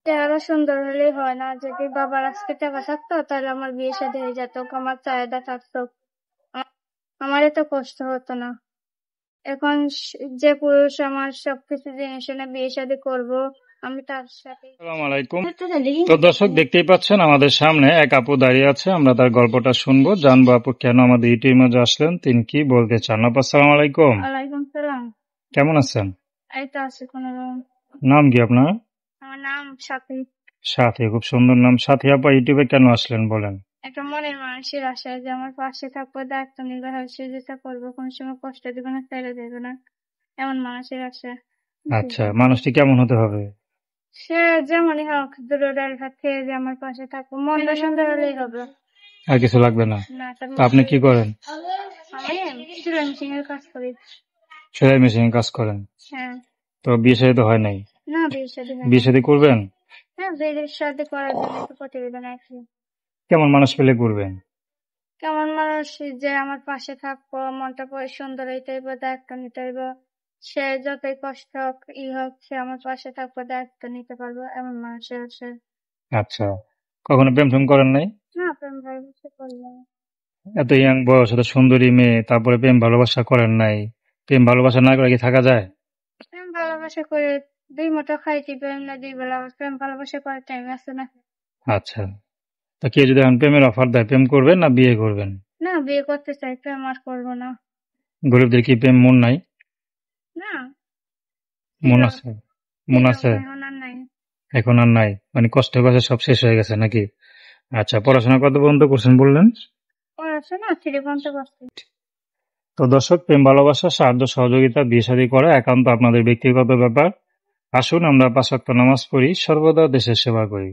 চেহারা সুন্দর হলেই হয় না। যদি বাবার আজকে টাকা থাকতো তাহলে আমার বিয়ে শাদী হয়ে যেত, আমার চাহিদা থাকতো, আমার এত কষ্ট হতো না। এখন যে পুরুষ আমার সবকিছু জেনে শুনে বিয়ে শাদী করবো, আমি তার সাথে। আসসালামু আলাইকুম। তো দর্শক দেখতেই পাচ্ছেন আমাদের সামনে এক আপু দাঁড়িয়ে আছে, আমরা তার গল্পটা শুনবো, জানবো আপু কেন আমাদের ইউটিউবের মাঝে আসলেন, তিনি কি বলতে চান। আপু আসসালামু আলাইকুম। ওয়ালাইকুম সালাম। কেমন আছেন? এই তো আছে কোনো রকম। নাম কি আপনার? আমার নাম সাথী। সাথী, খুব সুন্দর নাম। সাথী আপা ইউটিউবে কেন আসলেন বলেন? একটা মনের মানুষের আশা যে আমার পাশে থাকবো, দায়িত্ব নিবে, যেটা করবো, কোনো সময় কষ্ট দিবে না, ছেড়ে দেবে না, এমন মানুষের আশা। আচ্ছা, মানুষটি কেমন হতে হবে? সে যেমনই হোক, দুটো ডাল ভাত খেয়ে যে আমার পাশে থাকবো, মনটা সুন্দর হলেই হবে। আর কিছু লাগবে না? না, তার তা আপনি কি করেন? আমি সেলাই মেশিনের কাজ করি। সেলাই মেশিনে কাজ করেন? হ্যাঁ। তো বিয়ে শাদী তো হয় নাই? না, বিয়ের সাথে বিয়ে শাদী করবেন? হ্যাঁ, বিয়ের সাথে করার জন্য একটু প্রতিবেদন আছে। কেমন মানুষ পেলে করবেন? কেমন মানুষ যে আমার পাশে থাকবো, মনটা সুন্দর হইতে হইব, দায়িত্ব নিতে হইব, সে যতই কষ্ট হোক হোক, সে আমার পাশে থাকবো, দায়িত্ব নিতে পারবো, এমন মানুষের আছে। আচ্ছা, কখনো প্রেম টেম করেন নাই? না, প্রেম ভালোবাসা করলাম। এত ইয়াং বয়স, এত সুন্দরী মেয়ে, তারপরে প্রেম ভালোবাসা করেন নাই? প্রেম ভালোবাসা না করে কি থাকা যায়? প্রেম ভালোবাসা করে দুই মুঠো খাইতে প্রেম না, দুই বেলা প্রেম ভালোবাসা করার টাইম আছে না। আচ্ছা, তো কেউ যদি এখন প্রেমের অফার দেয়, প্রেম করবেন না বিয়ে করবেন? না, বিয়ে করতে চাই, প্রেম আর করবো না। গরিবদের কি প্রেম মন নাই? না, মন ছিল আছে? মন ছিল আছে? এখন আর নাই। এখন আর নাই, মানে কষ্ট কষ্ট সব শেষ হয়ে গেছে নাকি? আচ্ছা, পড়াশোনা কত পর্যন্ত করছেন বললেন? পড়াশোনা 3 পর্যন্ত করছি। তো দর্শক, প্রেম ভালোবাসা, সাহায্য সহযোগিতা, বিয়ে শাদী করা একান্ত আপনাদের ব্যক্তিগত ব্যাপার। আসুন আমরা 5 ওয়াক্ত নামাজ পড়ি, সর্বদা দেশের সেবা করি।